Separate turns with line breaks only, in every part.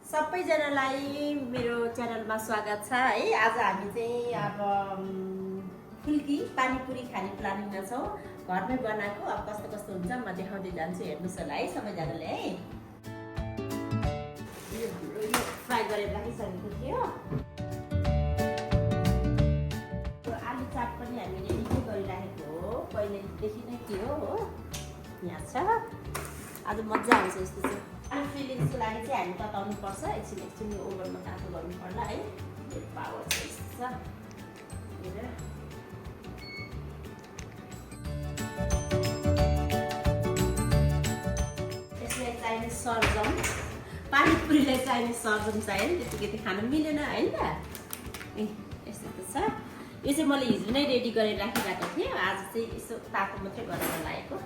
सबैजनालाई मेरो च्यानलमा स्वागत छ है। आज हामी चाहिँ अब फुल्की पानीपुरी खाने प्लानिङमा छौँ। घरमै बनाएको अब कस्तो कस्तो हुन्छ म देखाउँदै जान्छु, हेर्नुहोस् होला है सबैजनाले है। यो फ्राई गरेर राखिसकेको थियो। आलु चाट पनि हामीले रेडी गरिराखेको हो, पहिलेदेखि नै थियो हो। यहाँ छ, आज मजा आउँछ यस्तो चाहिँ। आलु फिलिङ्सको लागि चाहिँ हामी तताउनु पर्छ, एकछिन यो ओभनमा तातो गर्नु पर्ला है। पावर चाहिँ यस्तो छ। यसलाई चाहिने सरजम, पानीपुरीलाई चाहिने सरजम चाहियो नि, त्यतिकै त खानु मिलेन होइन त। यस्तो त छ। यो चाहिँ मैले हिजो नै रेडी गरेर राखिरहेको थिएँ, आज चाहिँ यसो तातो मात्रै गरेर लगाएको।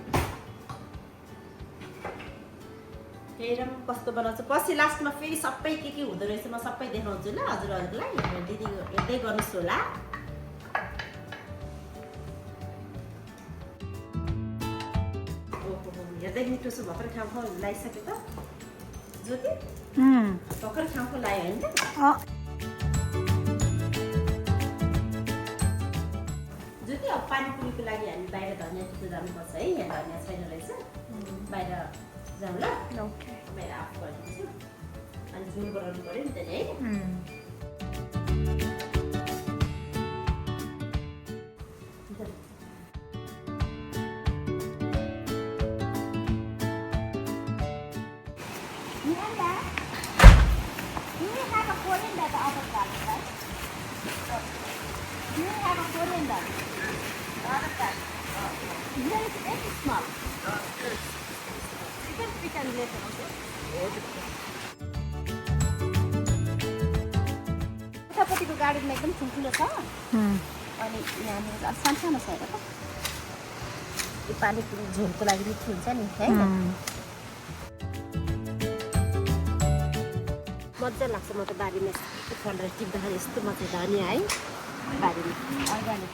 हेरौँ कस्तो बनाउँछ, पछि लास्टमा फेरि सबै के हुँदो रहेछ म सबै देखाउँछु ल हजुरहरूलाई। दिदी हेर्दै गर्नुहोस् होला। हेर्दै मिठो छु, भर्खर खाउँ लगाइसक्यो त ज्योति, भर्खर खाउँ लगायो होइन त। ज्योति अब पानीपुरीको लागि हामी बाहिर धनियाँ टिप्नु जानुपर्छ है। यहाँ धनियाँ छैन रहेछ, बाहिर जाउँ ल। बाहिर आफ गरिदिन्छु, अनि झोल बनाउनु पऱ्यो नि त है। उतापट्टिको गार्डनमा एकदम ठुल्ठुलो छ, अनि यहाँनिर सानो छ हेर त। यो पानीपुरी झोलको लागि मिठो हुन्छ नि है। मजा लाग्छ म त बारीमा फलेर टिप्दाखेरि, यस्तो मात्रै धनियाँ है बारीमा अर्ग्यानिक।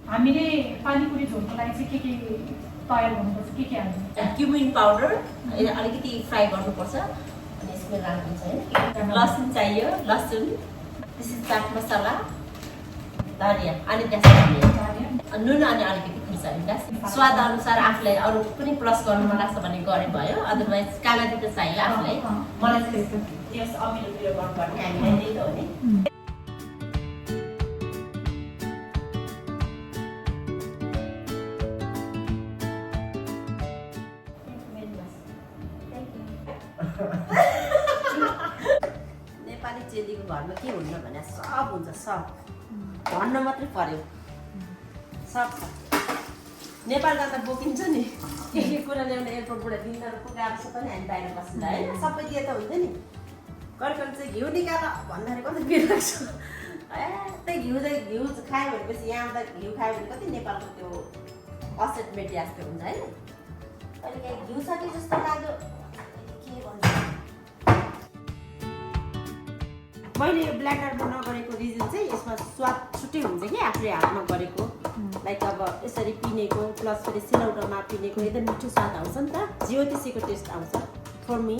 हामीले पानीपुरी झोलको लागि चाहिँ के तयार गर्नुपर्छ, के हाल्नु?
क्युमिन पाउडर अलिकति फ्राई गर्नुपर्छ, अनि यसमा राख्नुहुन्छ है। लसुन चाहियो, लसुन, त्यसपछि चाट मसला, धनियाँ, अनि त्यसपछि नुन, अनि अलिकति खुर्सानी। स्वाद अनुसार आफूलाई अरू पनि प्लस गर्नु मन लाग्छ भने गरे भयो, अदरवाइज कागती त चाहियो आफूलाई। मलाई चाहिँ त्यस अमिलो पिरो गर्नुपर्ने हामीलाई त्यही त हो नि। नेपाली चेलीको घरमा के हुन्न भने सब हुन्छ, सब भन्न मात्रै पर्यो, सब छ। नेपाल जाँदा बोकिन्छ नि, के कुरा ल्याउने एयरपोर्टबाट दिनहरू पुगाएर पनि हामी बाहिर बस्दा होइन, सबै दिए त हुन्छ नि। कहिले चाहिँ घिउ निकाल भन्दाखेरि कति बिर लाग्छ। त्यही घिउ खायो भनेपछि यहाँ आउँदा घिउ खायो भने कति नेपालको त्यो असेट मेटिया जस्तो हुन्छ होइन। कहिले काहीँ घिउ छ कि जस्तो लाग्यो, के भन्छ। मैले यो ब्लेन्डरमा नगरेको रिजन चाहिँ यसमा स्वाद छुट्टै हुन्छ कि आफूले हातमा गरेको। लाइक अब यसरी पिनेको प्लस फेरि सिलौटोमा पिनेको एकदम मिठो स्वाद आउँछ नि त, ज्योतिषीको टेस्ट आउँछ। फर मी,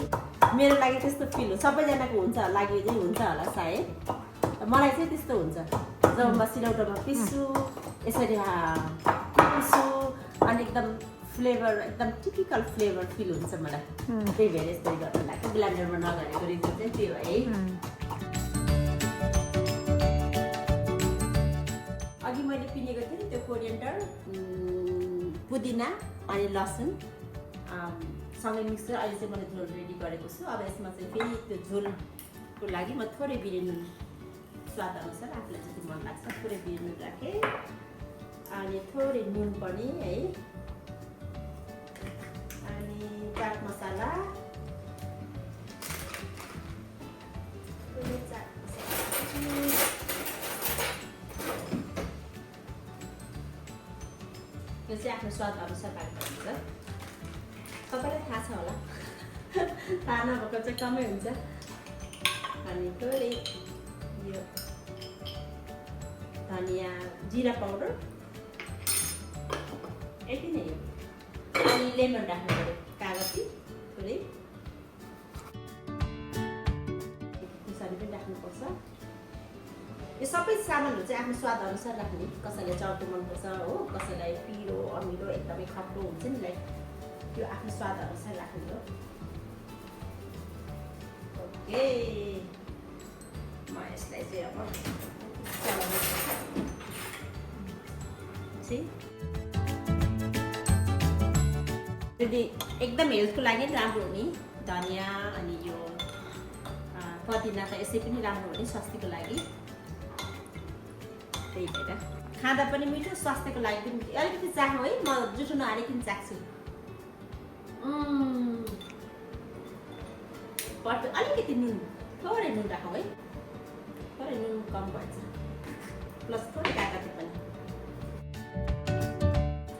मेरो लागि त्यस्तो फिल हो, सबैजनाको हुन्छ लागि चाहिँ हुन्छ होला सायद, मलाई चाहिँ त्यस्तो हुन्छ। जब म सिलौटोमा पिस्छु यसरी पिस्छु, अनि एकदम फ्लेभर, एकदम टिपिकल फ्लेभर फिल हुन्छ मलाई। त्यही भएर यस्तै गर्नु लाग्छ, ब्लेन्डरमा नगरेको रिजन चाहिँ त्यो है। अघि मैले पिनेको थिएँ नि त्यो कोरिएन्डर, पुदिना, अनि लसुन सँगै मिक्स गरेर अहिले चाहिँ मैले झोल रेडी गरेको छु। अब यसमा चाहिँ फेरि त्यो झोलको लागि म थोरै बिरे नुन, स्वाद अनुसार आफूलाई जति मन लाग्छ थोरै बिरे नुन राखेँ, अनि थोरै नुन पनि है, अनि चाट मसला, यो चाहिँ आफ्नो स्वाद अनुसार पाल्नुहुन्छ। तपाईँलाई थाहा छ होला, थाहा नभएको चाहिँ कमै हुन्छ। अनि थोरै यो यो धनिया जिरा पाउडर यति नै हो अनि लेमन राख्नु पर्यो कागती थोरै खुर्सानी पनि राख्नुपर्छ यो सबै सामानहरू चाहिँ आफ्नो स्वाद अनुसार राख्ने कसैलाई चाउको मनपर्छ हो कसैलाई पिरो अमिलो एकदमै खट्टो हुन्छ नि लाइक त्यो आफ्नो स्वाद अनुसार राख्ने हो ओके म यसलाई चाहिँ अब यदि एकदम हेल्थको लागि राम्रो हो नि धनिया अनि यो पुदिना त यसै पनि राम्रो हो नि स्वास्थ्यको लागि त्यही भएर खाँदा पनि मिठो स्वास्थ्यको लागि पनि अलिकति चाख्नु है म जुठो नहालिकन चाख्छु अलिकति नुन थोरै नुन राखौँ है थोरै नुन कम भन्छ प्लस थोरै कागती पनि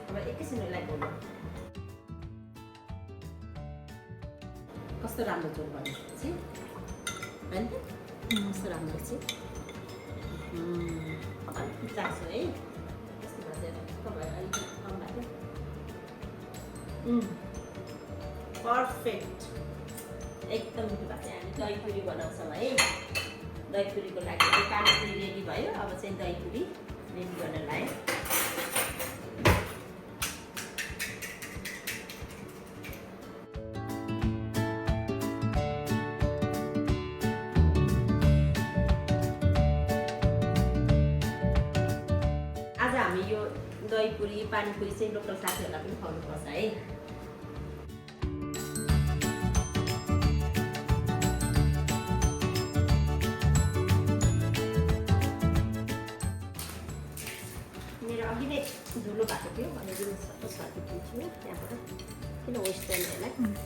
अब एकैछिन यसलाई बोल्नु कस्तो राम्रो झोल भनेपछि होइन कस्तो राम्रो चाहिँ अलिकति चाख्छु है कस्तो भन्छ अलिकति कम लाग्यो पर्फेक्ट एकदम मिठो भएको चाहिँ हामी दही पुरी बनाउँछौँ है दही पुरीको लागि पानी पुरी रेडी भयो अब चाहिँ दही पुरी रेडी गर्न लाग्यो आज हामी यो दही पुरी पानी पुरी चाहिँ लोकल साथीहरूलाई पनि खुवाउनुपर्छ है धुलो भएको थियो अनि दिन्छु त्यहाँबाट किन वेस्ट गर्ने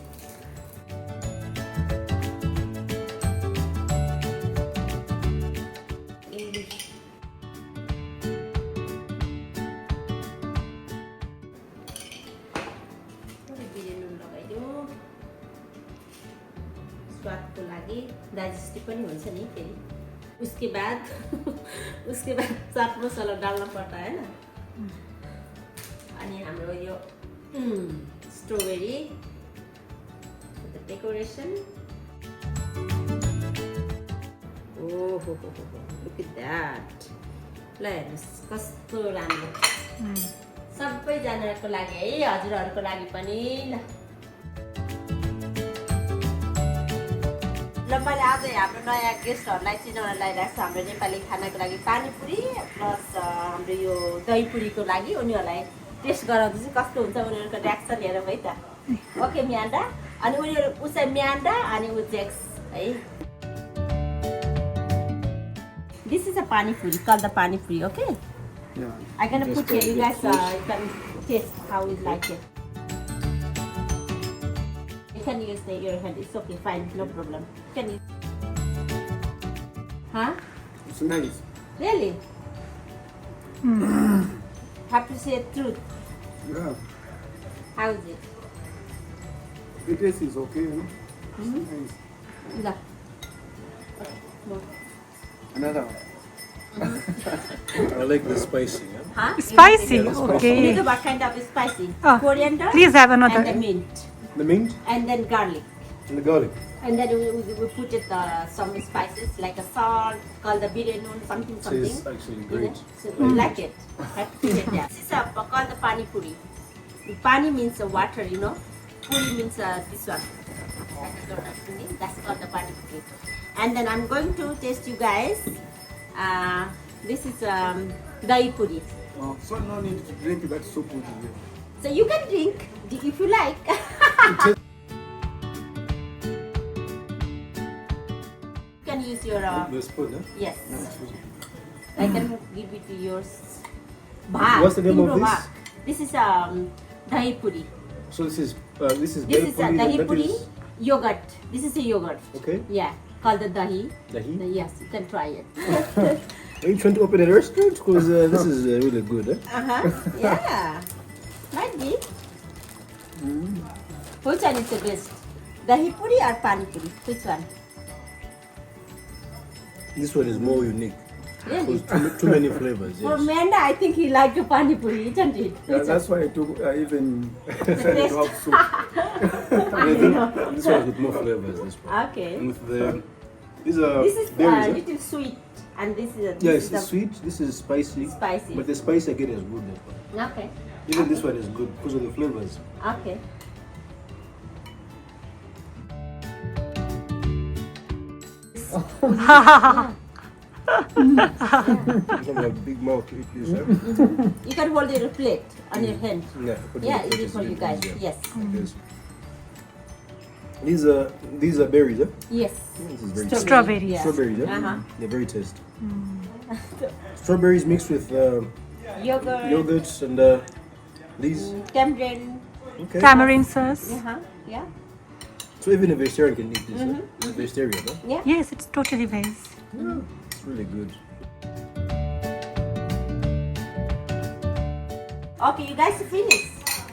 यसलाई बिरे नुन लगाइदिउँ स्वादको लागि डाइजेस्टिभ पनि हुन्छ नि फेरि उसके बाद चाट मसला डाल्न पर्छ होइन अनि हाम्रो यो स्ट्रबेरी डेकोरेसन ओहो लुक एट दैट ल हेर्नुहोस् कस्तो राम्रो सबैजनाको लागि है हजुरहरूको लागि पनि ल मैले आज हाम्रो नयाँ गेस्टहरूलाई चिनाउन लगाइरहेको छु हाम्रो नेपाली खानाको लागि पानीपुरी प्लस हाम्रो यो दही पुरीको लागि उनीहरूलाई टेस्ट गराउँदैछु कस्तो हुन्छ उनीहरूको रियाक्सन हेरौँ है त ओके म्यान्डा अनि उनीहरू उसै म्यान्डा अनि ऊ जेक्स है this is a panipuri call the panipuri okay I can put here you guys can taste how you like it you can use your hand it's okay fine no problem can you huh
it's nice
really have to say the truth
yeah
how is it
the taste is okay you know nice
look okay more
another one
I like the spicy. Yeah?
huh
Spicy,
you
okay.
need what kind of spicy
Oh,
coriander
please have another.
and the mint
the mint
and then garlic
and the garlic
and then we put it some spices like a salt called the biryani something something
Tastes actually
you know?
great.
So we like it. Have to put it there. This is called the pani puri. Pani means water, you know. Puri means this one. That's called the pani puri. And then I'm going to taste you guys. This is dahi puri.
so no need to drink that soup with you
So you can drink if you like. You can use your
The spoon, huh?
yes. I can give it to yours. Bhak.
What's the name of
Piro
this?
bhak. This is dahi puri.
so this is
This is
bel
dahi
that
puri
is-
yogurt. This is a yogurt.
okay
Yeah, called the dahi.
dahi
Yes, you can try it.
are you trying to open a restaurant because this is really good
Yeah, might be. Which one is the best? Dahi puri or pani puri? Which one?
This one is more unique.
Really?
Because too many flavors.
For
Yes.
Amanda, I think he liked the pani puri, isn't it?
Yeah, that's why I took even
Taste.
to have soup.
I think this one with more flavors. This one.
Okay.
And with the these are
This is
berries. huh?
little sweet, and this is
Yeah,
this
it's
is
sweet. This is spicy.
spicy.
But the spice again is good. This one.
Okay.
Even this one is good because of the flavors.
Okay.
You have a big mouth to eat this. Huh?
You can hold your plate on your hand.
Yeah. put
Yeah,
it
it is for you guys. Yes.
Like this. These are berries. Huh?
Yes.
This is very
Strawberries.
Yeah.
Strawberries. Huh?
Uh-huh.
They're very tasty. Strawberries mixed with
Yogurt.
yogurts and these.
Tamarind.
Okay.
Tamarind sauce.
Uh-huh. Yeah.
So even a vegetarian can eat this. Huh? It's a vegetarian. Huh?
Yeah.
Yes, it's totally veg.
It's really good.
Okay, you guys finish.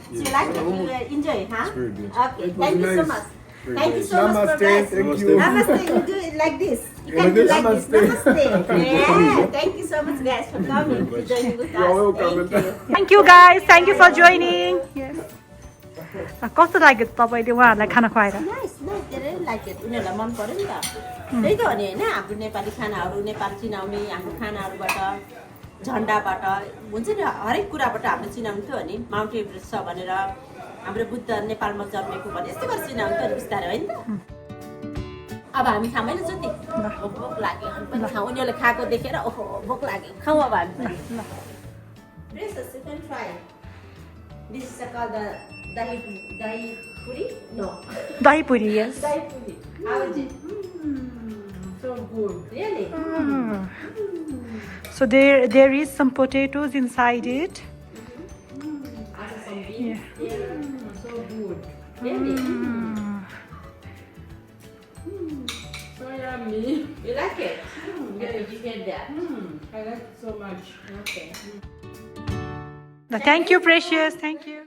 So you like it? You enjoy, huh?
It's very good.
Okay.
It was
Thank you so
nice.
much.
Very
Thank you
nice.
so much for
Namaste.
guys.
Thank you.
Namaste. You do it like this. You can do like this. Namaste. Yeah. Thank you so much, guys, for coming to join with us.
You're welcome.
Thank you.
Thank you guys. Thank you for joining. Yes. कस्तो लाग्यो तपाईँले उहाँहरूलाई खाना खुवाएर
Nice, nice. They really like it. उनीहरूलाई मन पर्यो नि त त्यही त हो नि होइन हाम्रो नेपाली खानाहरू नेपाल चिनाउने हाम्रो खानाहरूबाट झन्डाबाट हुन्छ नि हरेक कुराबाट हाम्रो चिनाउनु थियो नि माउन्ट एभरेस्ट छ भनेर हाम्रो बुद्ध नेपालमा जन्मेको भने यस्तो गरेर चिनाउनु थियो बिस्तारै होइन त अब हामी खामै न ज्योति भोक लाग्यो हामी पनि खाउँ उनीहरूले खाएको देखेर ओहो भोक लाग्यो खाउँ अब हामी पनि Princess, you can try. This is called the dahi puri? No.
दही पुरी yes.
Dahi puri. How is it? So good. Really?
So there is some potatoes inside it.
Also some beans.
Yeah.
So good. Really? So yummy. You like it? Yeah, you get that. I like it so much. Okay.
Thank you, Precious. Thank you.